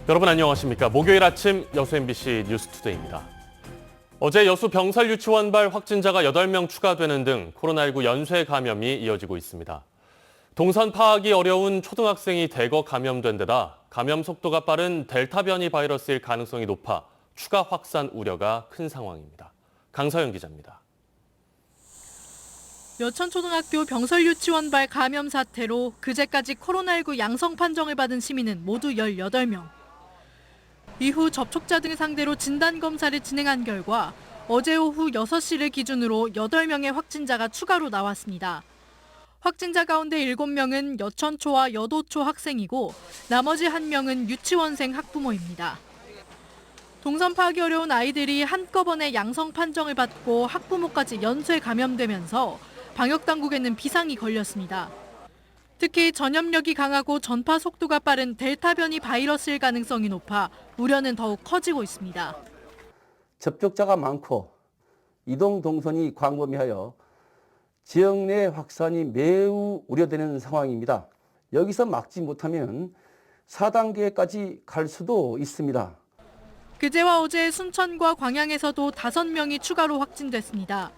여러분 안녕하십니까. 목요일 아침 여수 MBC 뉴스투데이입니다. 어제 여수 병설 유치원발 확진자가 8명 추가되는 등 코로나19 연쇄 감염이 이어지고 있습니다. 동선 파악이 어려운 초등학생이 대거 감염된 데다 감염 속도가 빠른 델타 변이 바이러스일 가능성이 높아 추가 확산 우려가 큰 상황입니다. 강서영 기자입니다. 여천초등학교 병설유치원발 감염 사태로 그제까지 코로나19 양성 판정을 받은 시민은 모두 18명. 이후 접촉자 등 상대로 진단검사를 진행한 결과 어제 오후 6시를 기준으로 8명의 확진자가 추가로 나왔습니다. 확진자 가운데 7명은 여천초와 여도초 학생이고 나머지 1명은 유치원생 학부모입니다. 동선 파악이 어려운 아이들이 한꺼번에 양성 판정을 받고 학부모까지 연쇄 감염되면서 방역당국에는 비상이 걸렸습니다. 특히 전염력이 강하고 전파 속도가 빠른 델타 변이 바이러스일 가능성이 높아 우려는 더욱 커지고 있습니다. 접촉자가 많고 이동 동선이 광범위하여 지역 내 확산이 매우 우려되는 상황입니다. 여기서 막지 못하면 4단계까지 갈 수도 있습니다. 그제와 어제 순천과 광양에서도 5명이 추가로 확진됐습니다.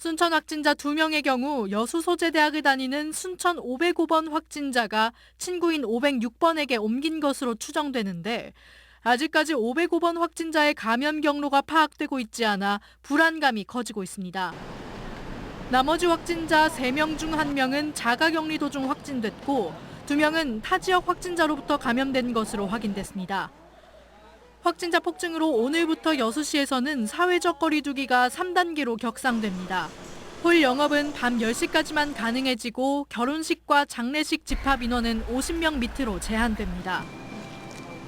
순천 확진자 2명의 경우 여수 소재대학을 다니는 순천 505번 확진자가 친구인 506번에게 옮긴 것으로 추정되는데 아직까지 505번 확진자의 감염 경로가 파악되고 있지 않아 불안감이 커지고 있습니다. 나머지 확진자 3명 중 1명은 자가격리 도중 확진됐고 2명은 타 지역 확진자로부터 감염된 것으로 확인됐습니다. 확진자 폭증으로 오늘부터 여수시에서는 사회적 거리 두기가 3단계로 격상됩니다. 홀 영업은 밤 10시까지만 가능해지고 결혼식과 장례식 집합 인원은 50명 밑으로 제한됩니다.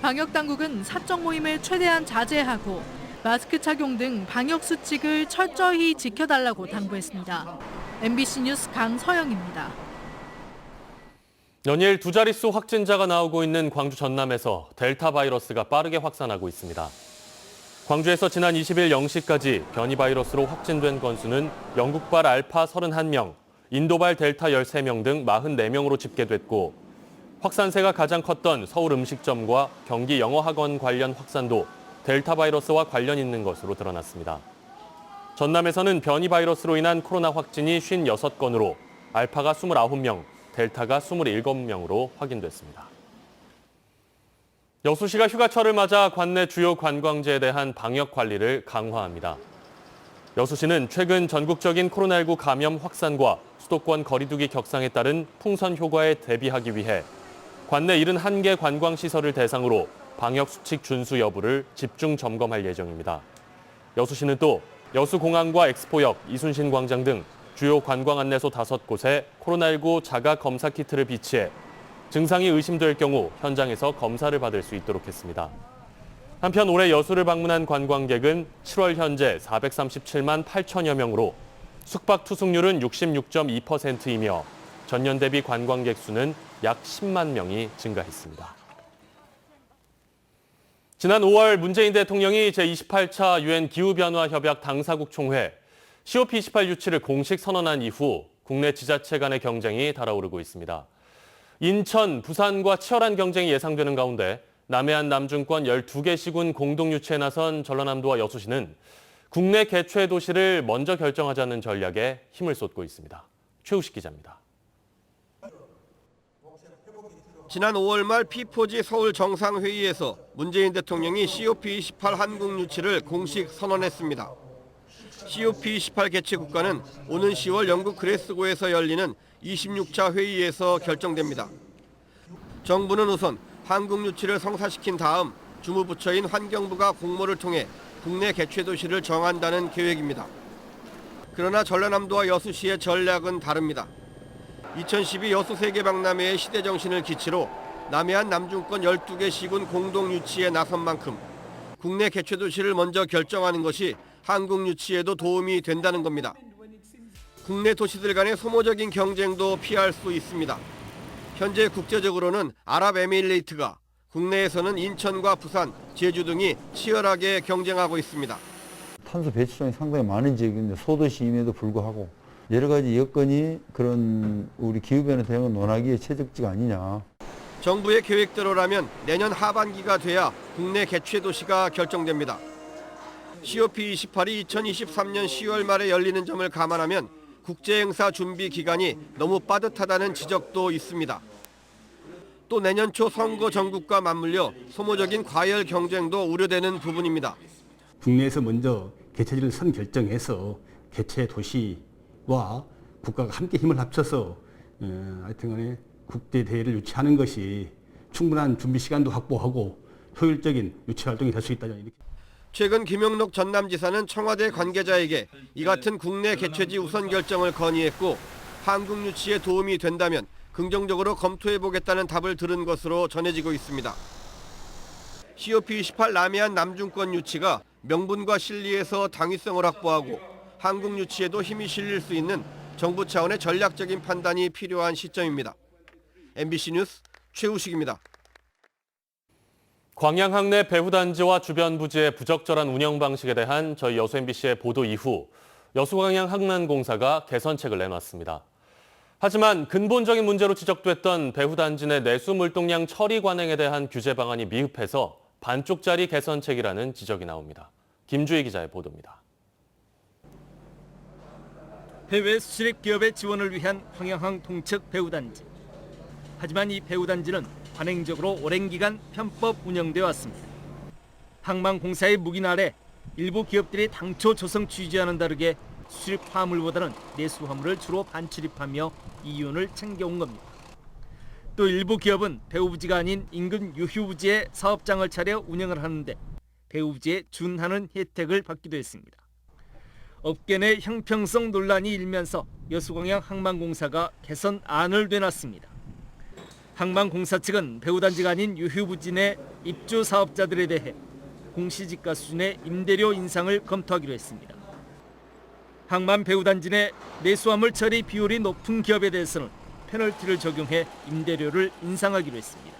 방역당국은 사적 모임을 최대한 자제하고 마스크 착용 등 방역 수칙을 철저히 지켜달라고 당부했습니다. MBC 뉴스 강서영입니다. 연일 2자릿수 확진자가 나오고 있는 광주 전남에서 델타 바이러스가 빠르게 확산하고 있습니다. 광주에서 지난 20일 0시까지 변이 바이러스로 확진된 건수는 영국발 알파 31명, 인도발 델타 13명 등 44명으로 집계됐고 확산세가 가장 컸던 서울 음식점과 경기 영어학원 관련 확산도 델타 바이러스와 관련 있는 것으로 드러났습니다. 전남에서는 변이 바이러스로 인한 코로나 확진이 56건으로 알파가 29명, 델타가 27명으로 확인됐습니다. 여수시가 휴가철을 맞아 관내 주요 관광지에 대한 방역 관리를 강화합니다. 여수시는 최근 전국적인 코로나19 감염 확산과 수도권 거리두기 격상에 따른 풍선 효과에 대비하기 위해 관내 71개 관광시설을 대상으로 방역 수칙 준수 여부를 집중 점검할 예정입니다. 여수시는 또 여수공항과 엑스포역, 이순신 광장 등 주요 관광 안내소 5곳에 코로나19 자가 검사 키트를 비치해 증상이 의심될 경우 현장에서 검사를 받을 수 있도록 했습니다. 한편 올해 여수를 방문한 관광객은 7월 현재 437만 8천여 명으로 숙박 투숙률은 66.2%이며 전년 대비 관광객 수는 약 10만 명이 증가했습니다. 지난 5월 문재인 대통령이 제28차 유엔 기후변화협약 당사국 총회 COP28 유치를 공식 선언한 이후 국내 지자체 간의 경쟁이 달아오르고 있습니다. 인천, 부산과 치열한 경쟁이 예상되는 가운데 남해안 남중권 12개 시군 공동 유치에 나선 전라남도와 여수시는 국내 개최 도시를 먼저 결정하자는 전략에 힘을 쏟고 있습니다. 최우식 기자입니다. 지난 5월 말 P4G 서울 정상회의에서 문재인 대통령이 COP28 한국 유치를 공식 선언했습니다. COP28 개최 국가는 오는 10월 영국 글래스고에서 열리는 26차 회의에서 결정됩니다. 정부는 우선 한국 유치를 성사시킨 다음 주무부처인 환경부가 공모를 통해 국내 개최 도시를 정한다는 계획입니다. 그러나 전라남도와 여수시의 전략은 다릅니다. 2012 여수 세계박람회의 시대정신을 기치로 남해안 남중권 12개 시군 공동 유치에 나선 만큼 국내 개최 도시를 먼저 결정하는 것이 한국 유치에도 도움이 된다는 겁니다. 국내 도시들 간의 소모적인 경쟁도 피할 수 있습니다. 현재 국제적으로는 아랍에미레이트가 국내에서는 인천과 부산, 제주 등이 치열하게 경쟁하고 있습니다. 탄소 배출량이 상당히 많은 지역인데 소도시임에도 불구하고 여러 가지 여건이 그런 우리 기후변화 대응을 논하기에 최적지가 아니냐. 정부의 계획대로라면 내년 하반기가 돼야 국내 개최 도시가 결정됩니다. COP28이 2023년 10월 말에 열리는 점을 감안하면 국제행사 준비 기간이 너무 빠듯하다는 지적도 있습니다. 또 내년 초 선거 전국과 맞물려 소모적인 과열 경쟁도 우려되는 부분입니다. 국내에서 먼저 개최지를 선결정해서 개최 도시와 국가가 함께 힘을 합쳐서 하여튼간에 국제 대회를 유치하는 것이 충분한 준비 시간도 확보하고 효율적인 유치 활동이 될 수 있다. 최근 김용록 전남지사는 청와대 관계자에게 이 같은 국내 개최지 우선 결정을 건의했고 한국 유치에 도움이 된다면 긍정적으로 검토해보겠다는 답을 들은 것으로 전해지고 있습니다. COP28 남해안 남중권 유치가 명분과 실리에서 당위성을 확보하고 한국 유치에도 힘이 실릴 수 있는 정부 차원의 전략적인 판단이 필요한 시점입니다. MBC 뉴스 최우식입니다. 광양항내 배후단지와 주변 부지의 부적절한 운영 방식에 대한 저희 여수 MBC의 보도 이후 여수광양항만공사가 개선책을 내놨습니다. 하지만 근본적인 문제로 지적됐던 배후단지 내 내수 물동량 처리 관행에 대한 규제 방안이 미흡해서 반쪽짜리 개선책이라는 지적이 나옵니다. 김주희 기자의 보도입니다. 해외 수출입 기업의 지원을 위한 광양항 동측 배후단지. 하지만 이 배후단지는 관행적으로 오랜 기간 편법 운영되어 왔습니다. 항만공사의 묵인 아래 일부 기업들이 당초 조성 취지와는 다르게 수출입 화물보다는 내수 화물을 주로 반출입하며 이윤을 챙겨온 겁니다. 또 일부 기업은 배후부지가 아닌 인근 유휴부지에 사업장을 차려 운영을 하는데 배후부지에 준하는 혜택을 받기도 했습니다. 업계 내 형평성 논란이 일면서 여수광양 항만공사가 개선안을 내놨습니다. 항만공사 측은 배후단지가 아닌 유휴부지 내 입주 사업자들에 대해 공시지가 수준의 임대료 인상을 검토하기로 했습니다. 항만 배후단지 내 내수화물 처리 비율이 높은 기업에 대해서는 페널티를 적용해 임대료를 인상하기로 했습니다.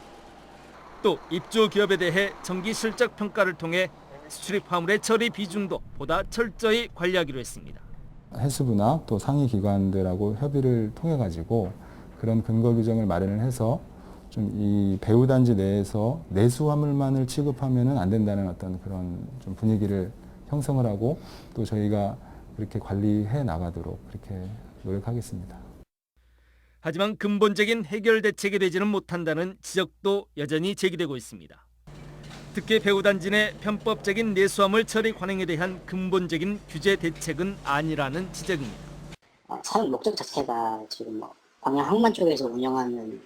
또 입주 기업에 대해 정기 실적 평가를 통해 수출입 화물의 처리 비중도 보다 철저히 관리하기로 했습니다. 해수부나 또 상위 기관들하고 협의를 통해 가지고 그런 근거 규정을 마련을 해서 좀 이 배후단지 내에서 내수 화물만을 취급하면은 안 된다는 어떤 그런 좀 분위기를 형성을 하고 또 저희가 그렇게 관리해 나가도록 그렇게 노력하겠습니다. 하지만 근본적인 해결 대책이 되지는 못한다는 지적도 여전히 제기되고 있습니다. 특히 배후단지 내 편법적인 내수화물 처리 관행에 대한 근본적인 규제 대책은 아니라는 지적입니다. 사용 목적 자체가 지금 광양 항만 쪽에서 운영하는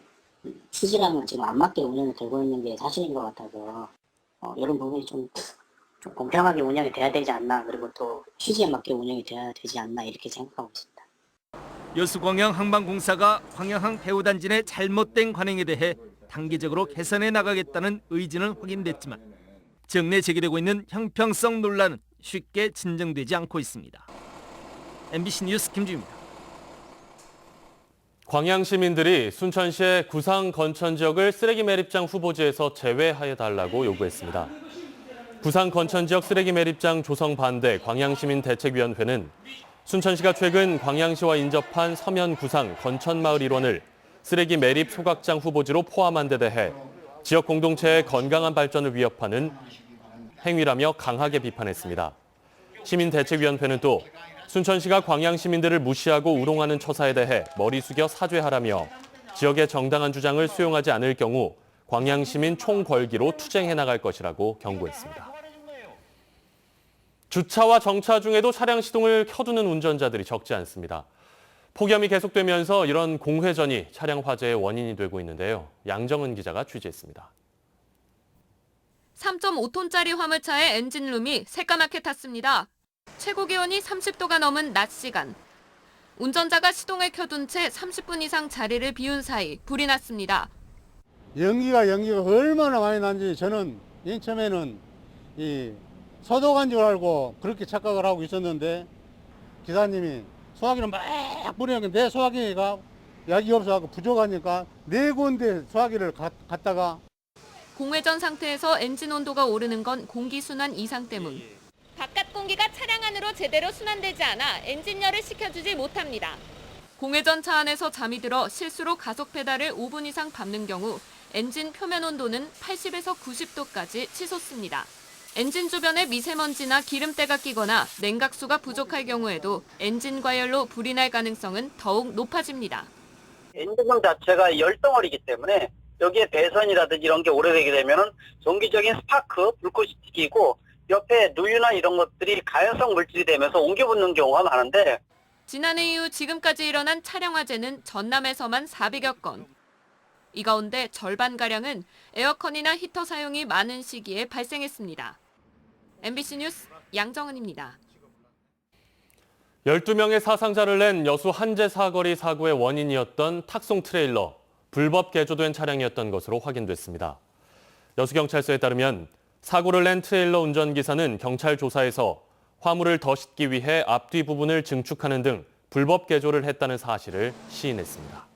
취지랑은 지금 안 맞게 운영이 되고 있는 게 사실인 것 같아서 이런 부분이 좀 공평하게 운영이 돼야 되지 않나, 그리고 또 취지에 맞게 운영이 돼야 되지 않나 이렇게 생각하고 있습니다. 여수광양 항만공사가 광양항 배후단지 내 잘못된 관행에 대해 단계적으로 개선해 나가겠다는 의지는 확인됐지만 지역 내 제기되고 있는 형평성 논란은 쉽게 진정되지 않고 있습니다. MBC 뉴스 김주희입니다. 광양 시민들이 순천시의 구상 건천 지역을 쓰레기 매립장 후보지에서 제외해달라고 요구했습니다. 구상 건천 지역 쓰레기 매립장 조성 반대 광양시민대책위원회는 순천시가 최근 광양시와 인접한 서면 구상 건천마을 일원을 쓰레기 매립 소각장 후보지로 포함한 데 대해 지역 공동체의 건강한 발전을 위협하는 행위라며 강하게 비판했습니다. 시민대책위원회는 또 순천시가 광양 시민들을 무시하고 우롱하는 처사에 대해 머리 숙여 사죄하라며 지역의 정당한 주장을 수용하지 않을 경우 광양 시민 총궐기로 투쟁해 나갈 것이라고 경고했습니다. 주차와 정차 중에도 차량 시동을 켜두는 운전자들이 적지 않습니다. 폭염이 계속되면서 이런 공회전이 차량 화재의 원인이 되고 있는데요. 양정은 기자가 취재했습니다. 3.5톤짜리 화물차의 엔진룸이 새까맣게 탔습니다. 최고 기온이 30도가 넘은 낮 시간. 운전자가 시동을 켜둔 채 30분 이상 자리를 비운 사이 불이 났습니다. 연기가 얼마나 많이 난지 저는 맨 처음에는 이 소독한 줄 알고 그렇게 착각을 하고 있었는데 기사님이 소화기를 막 뿌리니까 내 소화기가 약이 없어서 부족하니까 4군데 소화기를 갔다가 공회전 상태에서 엔진 온도가 오르는 건 공기순환 이상 때문. 바깥 공기가 차량 안으로 제대로 순환되지 않아 엔진열을 식혀주지 못합니다. 공회전 차 안에서 잠이 들어 실수로 가속 페달을 5분 이상 밟는 경우 엔진 표면 온도는 80에서 90도까지 치솟습니다. 엔진 주변에 미세먼지나 기름때가 끼거나 냉각수가 부족할 경우에도 엔진 과열로 불이 날 가능성은 더욱 높아집니다. 엔진등 자체가 열덩어리이기 때문에 여기에 배선이라든지 이런 게 오래되게 되면은 정기적인 스파크, 불꽃이 튀기고 옆에 누유나 이런 것들이 가연성 물질이 되면서 옮겨붙는 경우가 많은데 지난해 이후 지금까지 일어난 차량 화재는 전남에서만 400여 건. 이 가운데 절반가량은 에어컨이나 히터 사용이 많은 시기에 발생했습니다. MBC 뉴스 양정은입니다. 12명의 사상자를 낸 여수 한재 사거리 사고의 원인이었던 탁송 트레일러, 불법 개조된 차량이었던 것으로 확인됐습니다. 여수경찰서에 따르면 사고를 낸 트레일러 운전기사는 경찰 조사에서 화물을 더 싣기 위해 앞뒤 부분을 증축하는 등 불법 개조를 했다는 사실을 시인했습니다.